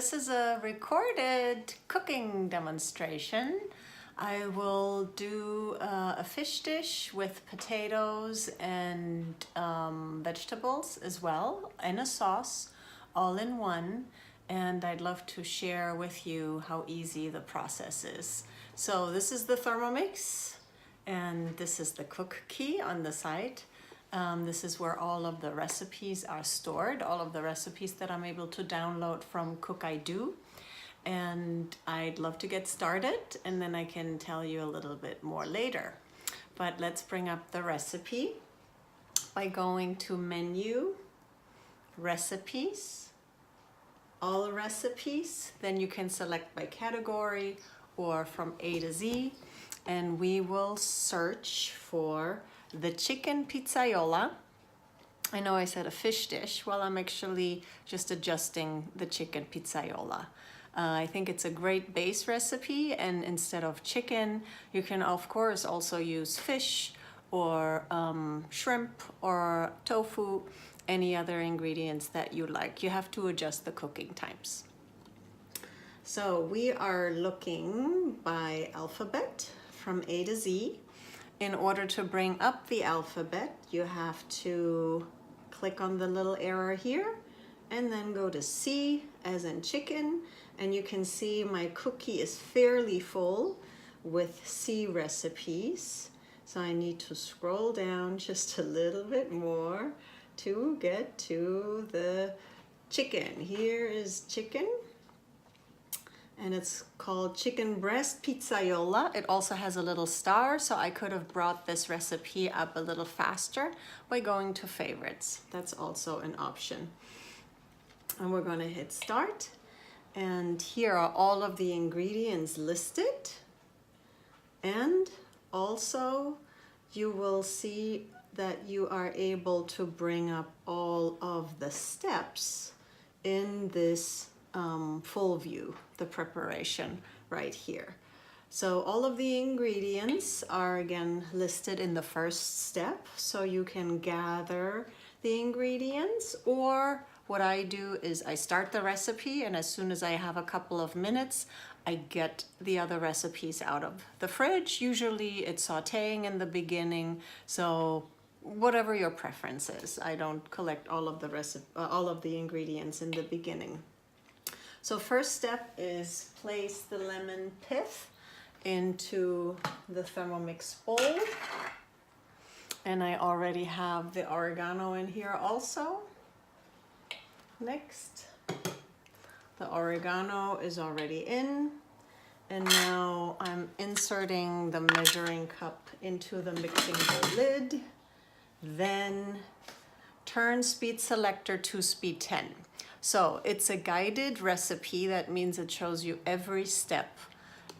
this is a recorded cooking demonstration. I will do a fish dish with potatoes and vegetables as well, and a sauce, all in one. And I'd love to share with you how easy the process is. So this is the Thermomix, and this is the cook key on the side. This is where all of the recipes are stored, all of the recipes that I'm able to download from Cookidoo. And I'd love to get started, and then I can tell you a little bit more later. But let's bring up the recipe by going to Menu, Recipes, All Recipes. Then you can select by category or from A to Z, and we will search for the chicken pizzaiola. I know I said a fish dish. Well, I'm actually just adjusting the chicken pizzaiola. I think it's a great base recipe, and instead of chicken, you can of course also use fish or shrimp or tofu, any other ingredients that you like. You have to adjust the cooking times. So we are looking by alphabet from A to Z. In order to bring up the alphabet, you have to click on the little arrow here and then go to C as in chicken, and you can see my cookie is fairly full with C recipes. So I need to scroll down just a little bit more to get to the chicken. Here is chicken, and it's called chicken breast pizzaiola. It also has a little star, so I could have brought this recipe up a little faster by going to favorites. That's also an option. And we're going to hit start, and here are all of the ingredients listed, and also you will see that you are able to bring up all of the steps in this full view, the preparation right here. So all of the ingredients are again listed in the first step, so you can gather the ingredients, or what I do is I start the recipe, and as soon as I have a couple of minutes, I get the other recipes out of the fridge. Usually it's sauteing in the beginning, so whatever your preference is. I don't collect all of the ingredients in the beginning. So first step is place the lemon pith into the Thermomix bowl. And I already have the oregano in here also. Next, the oregano is already in. And now I'm inserting the measuring cup into the mixing bowl lid. Then turn speed selector to speed 10. So it's a guided recipe. That means it shows you every step,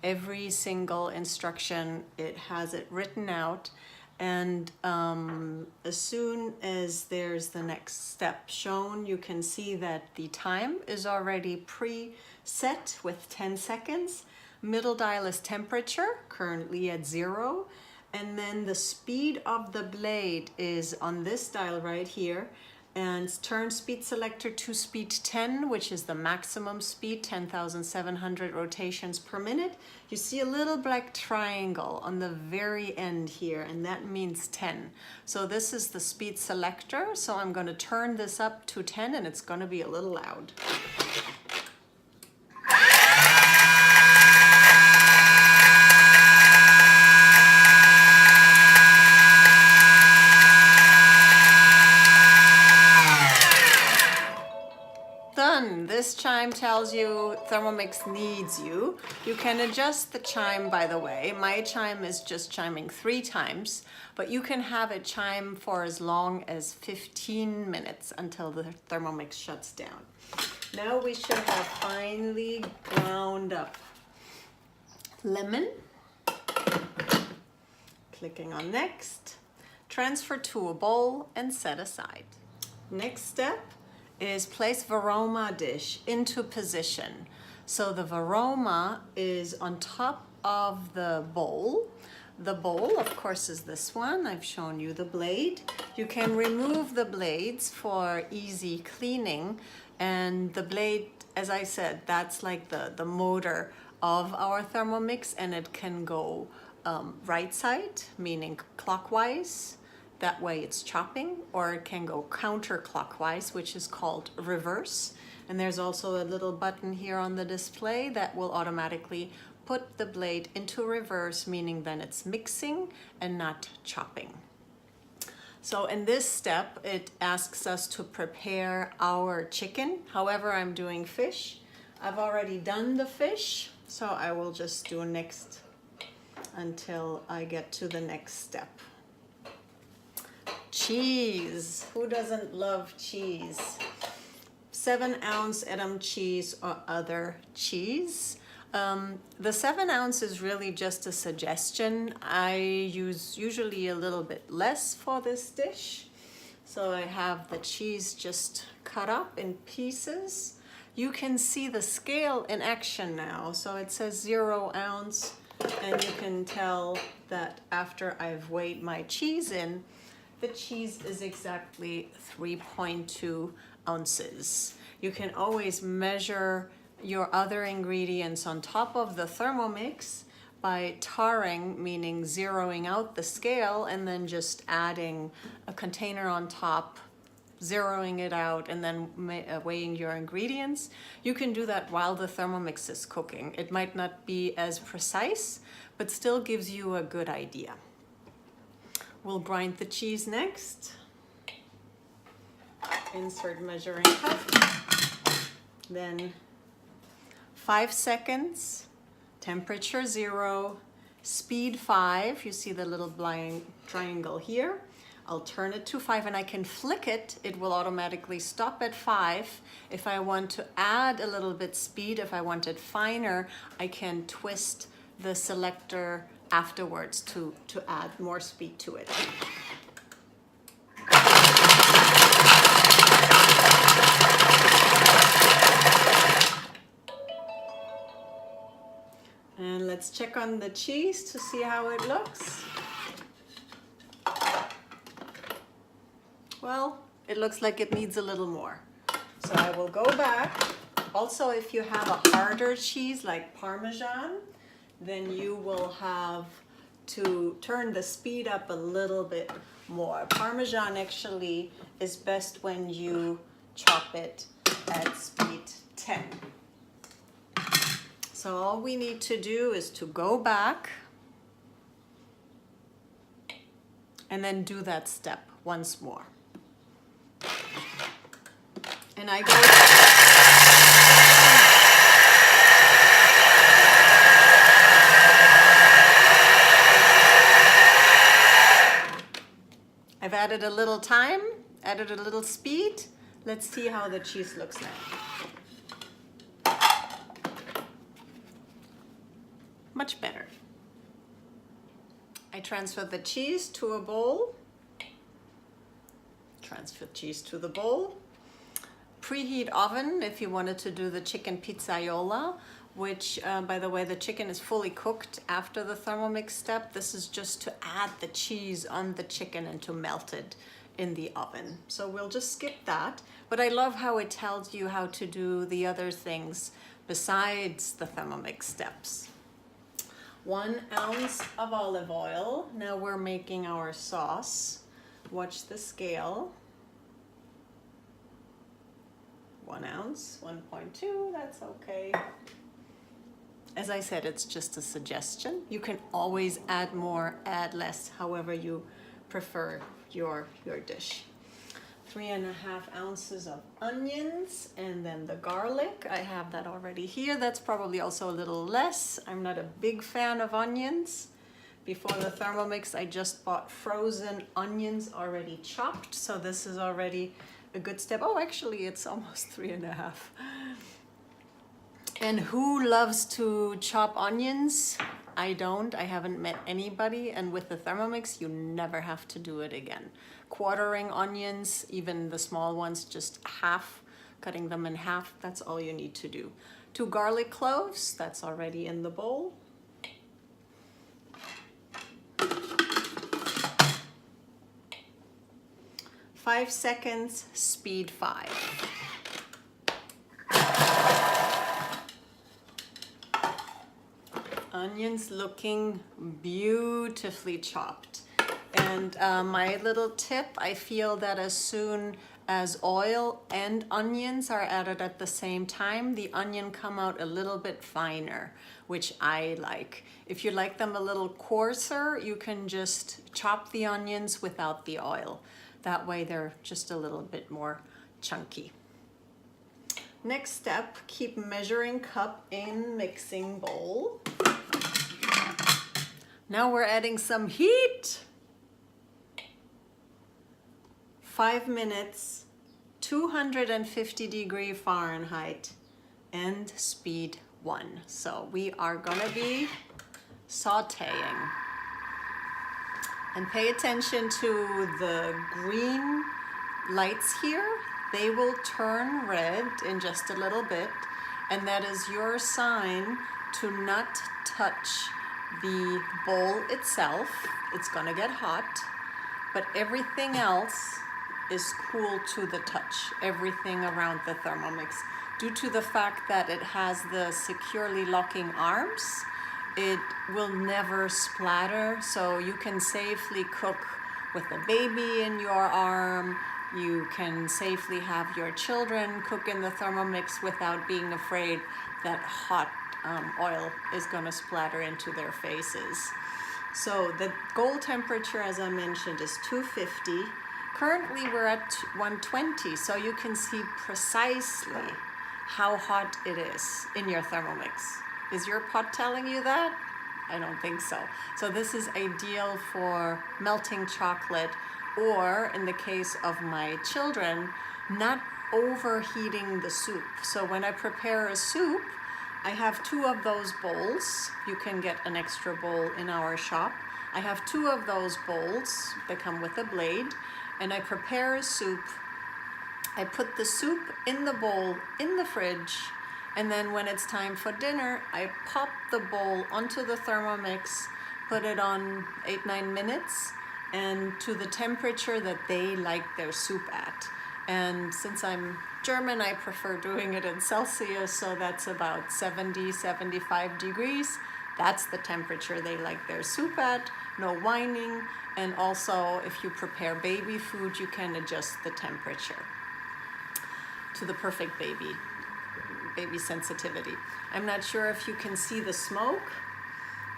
every single instruction. It has it written out. And as soon as there's the next step shown, you can see that the time is already pre-set with 10 seconds. Middle dial is temperature, currently at 0. And then the speed of the blade is on this dial right here. And turn speed selector to speed 10, which is the maximum speed, 10,700 rotations per minute. You see a little black triangle on the very end here, and that means 10. So this is the speed selector. So I'm going to turn this up to 10, and it's going to be a little loud. Done. This chime tells you Thermomix needs you. You can adjust the chime, by the way. My chime is just chiming 3 times, but you can have it chime for as long as 15 minutes until the Thermomix shuts down. Now we should have finely ground up lemon. Clicking on next. Transfer to a bowl and set aside. Next step is place Varoma dish into position. So the Varoma is on top of the bowl. The bowl, of course, is this one. I've shown you the blade. You can remove the blades for easy cleaning, and the blade as I said, that's like the motor of our Thermomix, and it can go right side, meaning clockwise. That way it's chopping, or it can go counterclockwise, which is called reverse. And there's also a little button here on the display that will automatically put the blade into reverse, meaning then it's mixing and not chopping. So in this step, it asks us to prepare our chicken. However, I'm doing fish. I've already done the fish, so I will just do next until I get to the next step. Cheese. Who doesn't love cheese? 7-ounce Edam cheese or other cheese. The 7 ounce is really just a suggestion. I use usually a little bit less for this dish. So I have the cheese just cut up in pieces. You can see the scale in action now. So it says 0 ounce, and you can tell that after I've weighed my cheese in, the cheese is exactly 3.2 ounces. You can always measure your other ingredients on top of the Thermomix by tarring, meaning zeroing out the scale and then just adding a container on top, zeroing it out, and then weighing your ingredients. You can do that while the Thermomix is cooking. It might not be as precise, but still gives you a good idea. We'll grind the cheese next. Insert measuring cup. Then 5 seconds, temperature 0, speed 5. You see the little blind triangle here. I'll turn it to 5 and I can flick it. It will automatically stop at 5. If I want to add a little bit speed, if I want it finer, I can twist the selector afterwards to add more speed to it. And let's check on the cheese to see how it looks. Well, it looks like it needs a little more. So I will go back. Also, if you have a harder cheese like Parmesan, then you will have to turn the speed up a little bit more. Parmesan actually is best when you chop it at speed 10. So all we need to do is to go back and then do that step once more. And I go I've added a little time, added a little speed. Let's see how the cheese looks now. Much better. I transfer the cheese to a bowl. Transfer cheese to the bowl. Preheat oven if you wanted to do the chicken pizzaiola, which by the way, the chicken is fully cooked after the Thermomix step. This is just to add the cheese on the chicken and to melt it in the oven. So we'll just skip that. But I love how it tells you how to do the other things besides the Thermomix steps. 1 ounce of olive oil. Now we're making our sauce. Watch the scale. 1 ounce, 1.2, that's okay. As I said, it's just a suggestion. You can always add more, add less, however you prefer your dish. 3.5 ounces of onions, and then the garlic. I have that already here. That's probably also a little less. I'm not a big fan of onions. Before the Thermomix, I just bought frozen onions already chopped, so this is already a good step. Oh, actually, it's almost 3.5. And who loves to chop onions? I don't. I haven't met anybody. And with the Thermomix, you never have to do it again. Quartering onions, even the small ones, just half, cutting them in half. That's all you need to do. 2 garlic cloves, that's already in the bowl. Five seconds, speed 5. Onions looking beautifully chopped. And my little tip, I feel that as soon as oil and onions are added at the same time, the onion come out a little bit finer, which I like. If you like them a little coarser, you can just chop the onions without the oil. That way they're just a little bit more chunky. Next step, keep measuring cup in mixing bowl. Now we're adding some heat. 5 minutes, 250 Fahrenheit, and speed 1. So we are gonna be sauteing. And pay attention to the green lights here. They will turn red in just a little bit, and that is your sign to not touch the bowl itself. It's gonna get hot, but everything else is cool to the touch, everything around the Thermomix. Due to the fact that it has the securely locking arms, it will never splatter, so you can safely cook with a baby in your arm. You can safely have your children cook in the Thermomix without being afraid that hot oil is gonna splatter into their faces. So the goal temperature, as I mentioned, is 250. Currently we're at 120, so you can see precisely how hot it is in your Thermomix. Is your pot telling you that? I don't think so. So this is ideal for melting chocolate, or in the case of my children, not overheating the soup. So when I prepare a soup, I have 2 of those bowls. You can get an extra bowl in our shop. I have 2 of those bowls. They come with a blade. And I prepare a soup. I put the soup in the bowl in the fridge, and then when it's time for dinner, I pop the bowl onto the Thermomix, put it on 8-9 minutes, and to the temperature that they like their soup at. And since I'm German, I prefer doing it in Celsius, so that's about 70-75 degrees. That's the temperature they like their soup at, no whining. And also, if you prepare baby food, you can adjust the temperature to the perfect baby sensitivity. I'm not sure if you can see the smoke,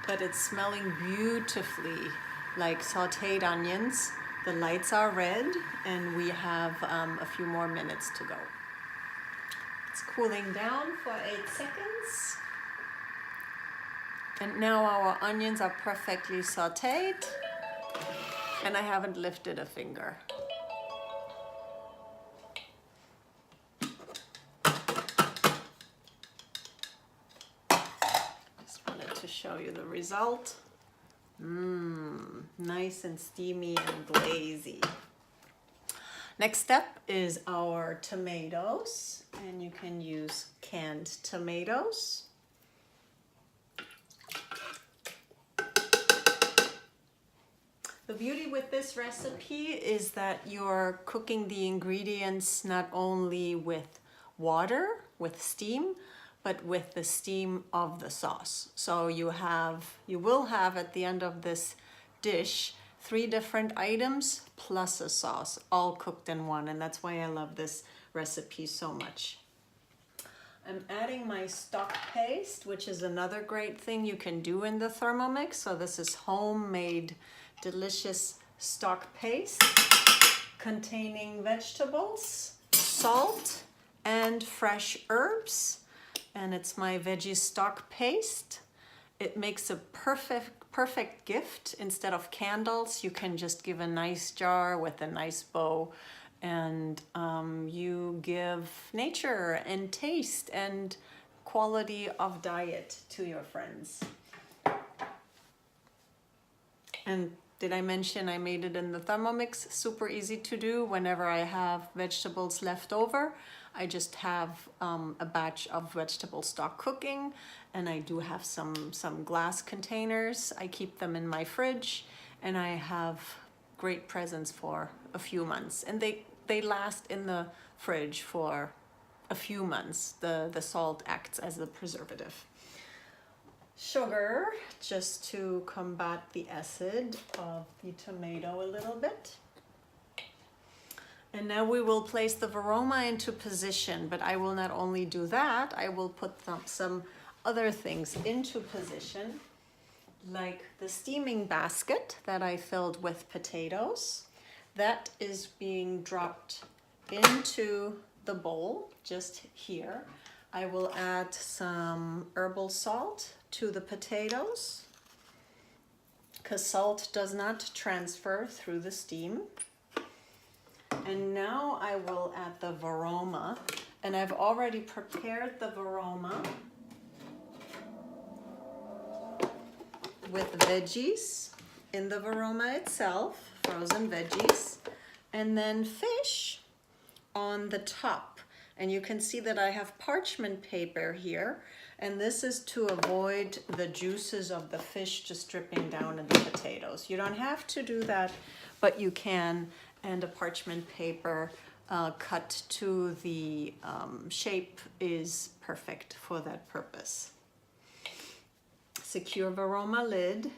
but it's smelling beautifully like sauteed onions. The lights are red, and we have a few more minutes to go. It's cooling down for 8 seconds. And now our onions are perfectly sauteed, and I haven't lifted a finger. Just wanted to show you the result. Nice and steamy and glazy. Next step is our tomatoes, and you can use canned tomatoes. The beauty with this recipe is that you're cooking the ingredients not only with water, with steam, but with the steam of the sauce. So you will have at the end of this dish 3 different items plus a sauce, all cooked in one, and that's why I love this recipe so much. I'm adding my stock paste, which is another great thing you can do in the Thermomix. So this is homemade, delicious stock paste containing vegetables, salt, and fresh herbs. And it's my veggie stock paste. It makes a perfect gift. Instead of candles, you can just give a nice jar with a nice bow, and you give nature and taste and quality of diet to your friends. And did I mention I made it in the Thermomix? Super easy to do. Whenever I have vegetables left over, I just have a batch of vegetable stock cooking, and I do have some glass containers. I keep them in my fridge, and I have great presents for a few months, and they last in the fridge for a few months. The salt acts as a preservative. sugar just to combat the acid of the tomato a little bit. And now we will place the Varoma into position, but I will not only do that, I will put some other things into position, like the steaming basket that I filled with potatoes. That is being dropped into the bowl just here. I will add some herbal salt to the potatoes because salt does not transfer through the steam. And now I will add the Varoma, and I've already prepared the Varoma with veggies in the Varoma itself, frozen veggies, and then fish on the top. And you can see that I have parchment paper here, and this is to avoid the juices of the fish just dripping down in the potatoes. You don't have to do that, but you can. And a parchment paper cut to the shape is perfect for that purpose. Secure Varoma lid.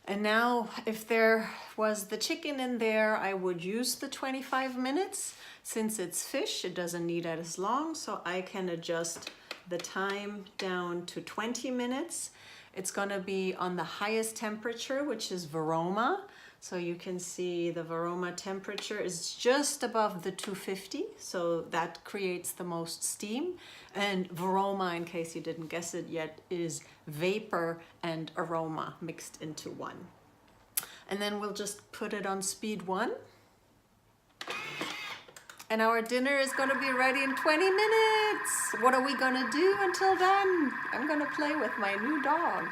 And now if there was the chicken in there, I would use the 25 minutes. Since it's fish, it doesn't need as long, so I can adjust the time down to 20 minutes. It's gonna be on the highest temperature, which is Varoma. So you can see the Varoma temperature is just above the 250, so that creates the most steam. And Varoma, in case you didn't guess it yet, is vapor and aroma mixed into one. And then we'll just put it on speed 1. And our dinner is gonna be ready in 20 minutes. What are we gonna do until then? I'm gonna play with my new dog.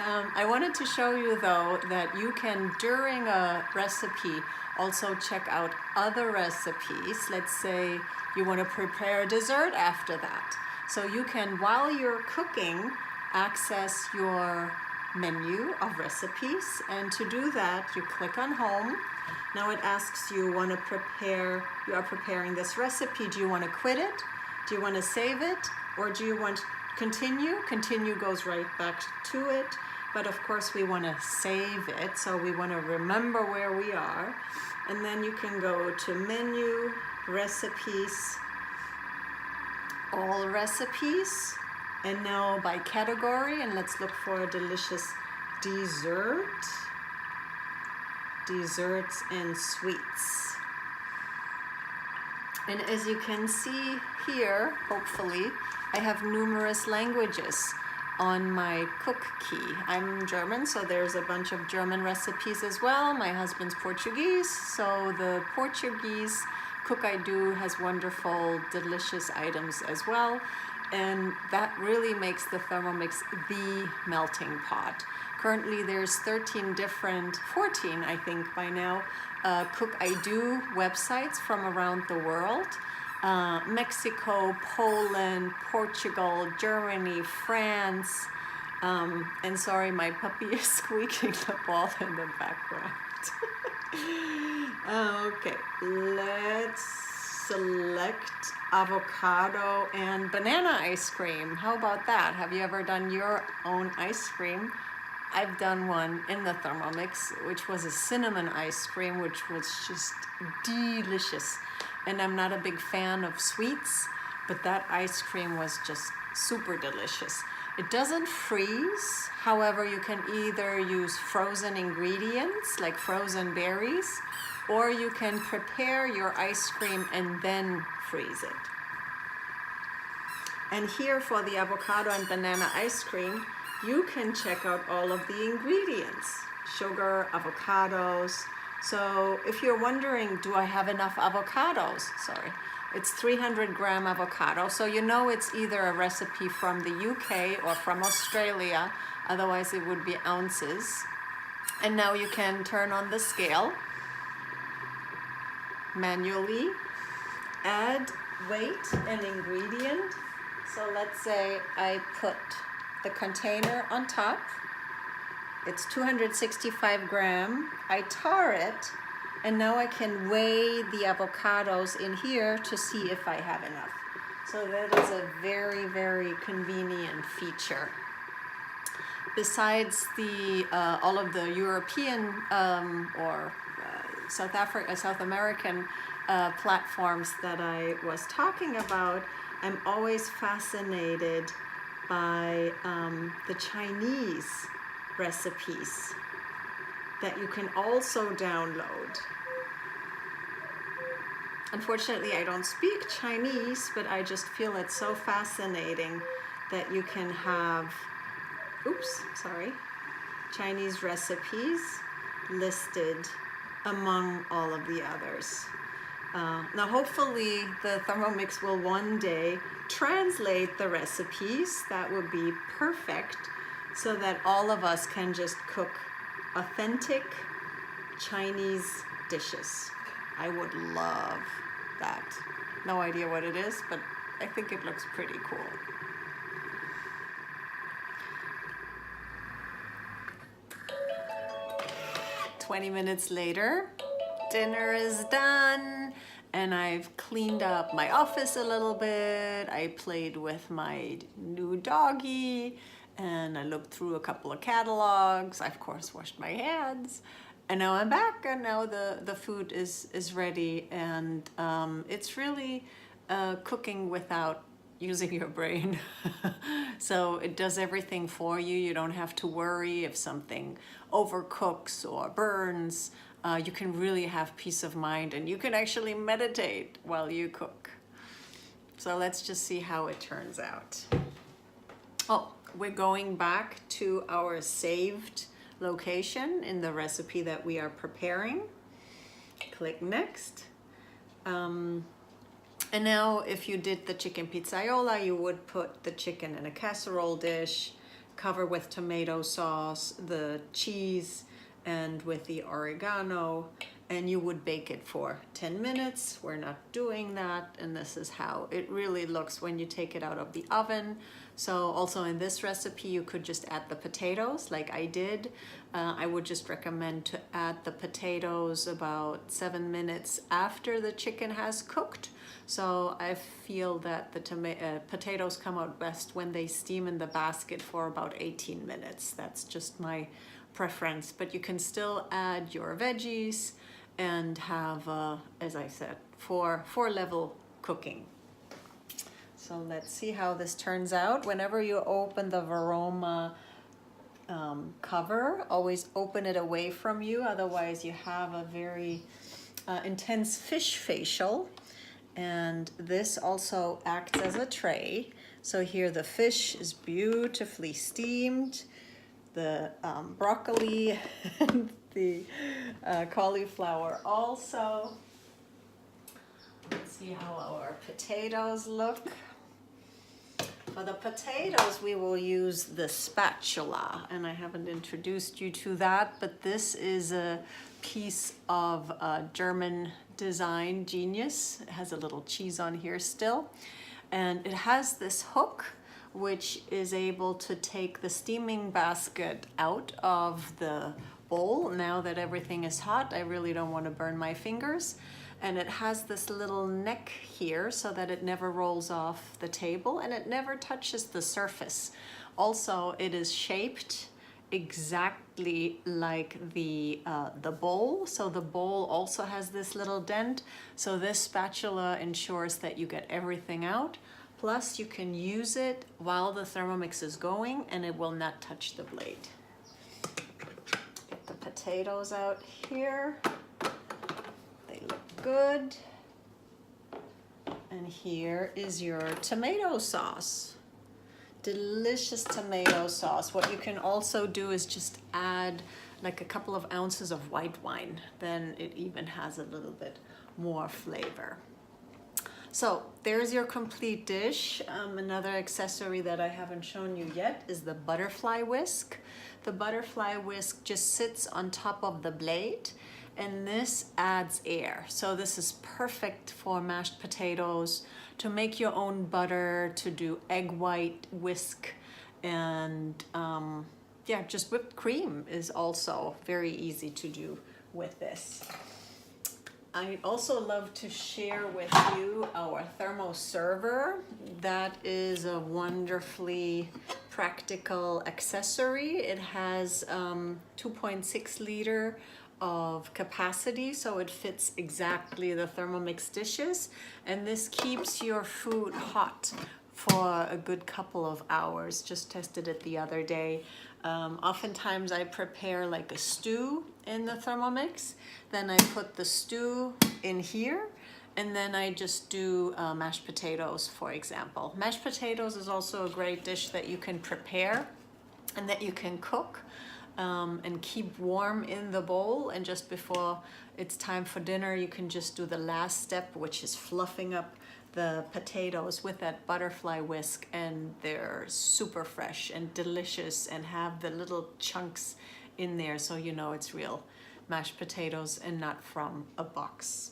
I wanted to show you though that you can, during a recipe, also check out other recipes. Let's say you want to prepare a dessert after that. So you can, while you're cooking, access your menu of recipes. And to do that, you click on home. Now it asks you, you are preparing this recipe. Do you want to quit it? Do you want to save it? Or do you want to continue? Continue goes right back to it. But of course we want to save it, so we want to remember where we are. And then you can go to menu, recipes, all recipes, and now by category, and let's look for a delicious dessert, desserts and sweets. And as you can see here, hopefully, I have numerous languages on my cook key. I'm German, so there's a bunch of German recipes as well. My husband's Portuguese, so the Portuguese Cookidoo has wonderful, delicious items as well. And that really makes the Thermomix the melting pot. Currently there's 14 I think by now, Cookidoo websites from around the world. Mexico, Poland, Portugal, Germany, France, and sorry, my puppy is squeaking the ball in the background. Okay, let's select avocado and banana ice cream. How about that? Have you ever done your own ice cream? I've done one in the Thermomix, which was a cinnamon ice cream, which was just delicious. And I'm not a big fan of sweets, but that ice cream was just super delicious. It doesn't freeze. However, you can either use frozen ingredients like frozen berries, or you can prepare your ice cream and then freeze it. And here for the avocado and banana ice cream, you can check out all of the ingredients. Sugar, avocados. So if you're wondering, do I have enough avocados? Sorry, it's 300-gram avocado. So you know it's either a recipe from the UK or from Australia. Otherwise it would be ounces. And now you can turn on the scale manually, add weight and ingredient. So let's say I put the container on top. It's 265 gram. I tar it, and now I can weigh the avocados in here to see if I have enough. So that is a very, very convenient feature. besides the all of the European or South American platforms that I was talking about, I'm always fascinated by the Chinese recipes that you can also download. Unfortunately, I don't speak Chinese, but I just feel it's so fascinating that you can have, Chinese recipes listed among all of the others. Now, hopefully, the Thermomix will one day translate the recipes. That would be perfect, so that all of us can just cook authentic Chinese dishes. I would love that. No idea what it is, but I think it looks pretty cool. "20 minutes later, dinner is done, and I've cleaned up my office a little bit. I played with my new doggy, and I looked through a couple of catalogs. I, of course, washed my hands. And now I'm back, and now the food is ready, and it's really cooking without using your brain. So it does everything for you. You don't have to worry if something overcooks or burns. You can really have peace of mind, and you can actually meditate while you cook. So let's just see how it turns out. Oh, we're going back to our saved location in the recipe that we are preparing. Click next. And now if you did the chicken pizzaiola, you would put the chicken in a casserole dish, cover with tomato sauce, the cheese, and with the oregano, and you would bake it for 10 minutes. We're not doing that, and this is how it really looks when you take it out of the oven. So also in this recipe, you could just add the potatoes like I did. I would just recommend to add the potatoes about 7 minutes after the chicken has cooked. So I feel that the potatoes come out best when they steam in the basket for about 18 minutes. That's just my preference, but you can still add your veggies and have, as I said, four level cooking. So let's see how this turns out. Whenever you open the Varoma cover, always open it away from you, otherwise you have a very intense fish facial. And this also acts as a tray. So here the fish is beautifully steamed. The broccoli and the cauliflower also. Let's see how our potatoes look. For the potatoes, we will use the spatula, and I haven't introduced you to that, but this is a piece of German design genius. It has a little cheese on here still, and it has this hook which is able to take the steaming basket out of the bowl. Now that everything is hot, I really don't want to burn my fingers. And it has this little neck here so that it never rolls off the table and it never touches the surface. Also, it is shaped exactly like the bowl. So the bowl also has this little dent. So this spatula ensures that you get everything out. Plus, you can use it while the Thermomix is going and it will not touch the blade. Get the potatoes out here. They look good. And here is your tomato sauce. Delicious tomato sauce. What you can also do is just add like a couple of ounces of white wine. Then it even has a little bit more flavor. So there's your complete dish. Another accessory that I haven't shown you yet is the butterfly whisk. The butterfly whisk just sits on top of the blade, and this adds air. So this is perfect for mashed potatoes, to make your own butter, to do egg white whisk, and yeah, just whipped cream is also very easy to do with this. I also love to share with you our thermo server. That is a wonderfully practical accessory. It has 2.6 liter of capacity, so it fits exactly the Thermomix dishes, and this keeps your food hot for a good couple of hours. Just tested it the other day. Oftentimes I prepare like a stew in the Thermomix, then I put the stew in here, and then I just do mashed potatoes, for example. Mashed potatoes is also a great dish that you can prepare and that you can cook and keep warm in the bowl, and just before it's time for dinner you can just do the last step, which is fluffing up the potatoes with that butterfly whisk, and they're super fresh and delicious and have the little chunks in there, so you know it's real mashed potatoes and not from a box.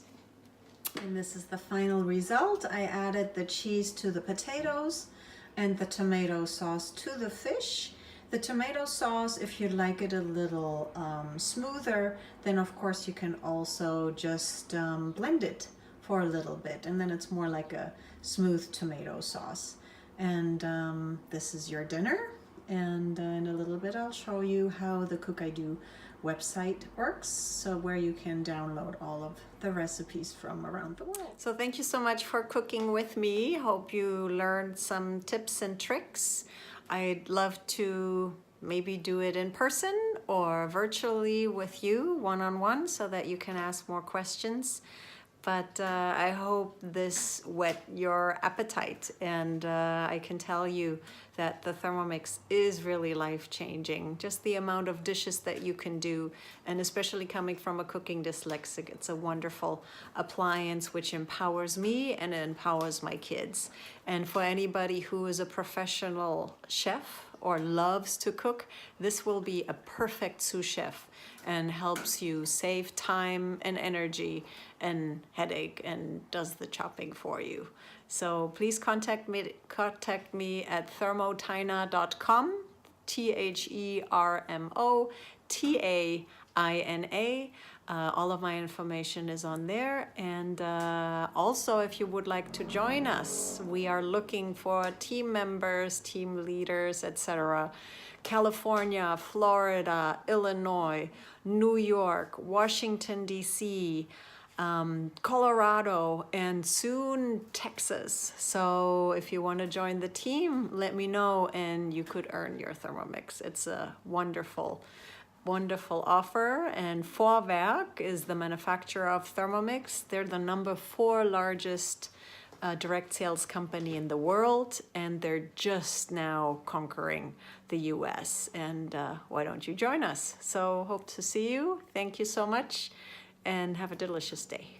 And this is the final result. I added the cheese to the potatoes and the tomato sauce to the fish. The tomato sauce, if you'd like it a little smoother, then of course you can also just blend it for a little bit, and then it's more like a smooth tomato sauce. And this is your dinner, and in a little bit I'll show you how the Cookidoo website works, so where you can download all of the recipes from around the world. So thank you so much for cooking with me. Hope you learned some tips and tricks. I'd love to maybe do it in person or virtually with you one-on-one so that you can ask more questions. But I hope this whet your appetite, and I can tell you that the Thermomix is really life-changing. Just the amount of dishes that you can do, and especially coming from a cooking dyslexic, it's a wonderful appliance which empowers me and it empowers my kids. And for anybody who is a professional chef or loves to cook, this will be a perfect sous chef and helps you save time and energy and headache and does the chopping for you. So please contact me at thermotaina.com, THERMOTAINA. All of my information is on there, and also if you would like to join us, we are looking for team members, team leaders, etc. California, Florida, Illinois, New York, Washington, D.C., Colorado, and soon Texas. So if you want to join the team, let me know and you could earn your Thermomix. It's a wonderful offer. And Vorwerk is the manufacturer of Thermomix. They're the #4 largest direct sales company in the world, and they're just now conquering the US. And why don't you join us? So hope to see you. Thank you so much, and have a delicious day.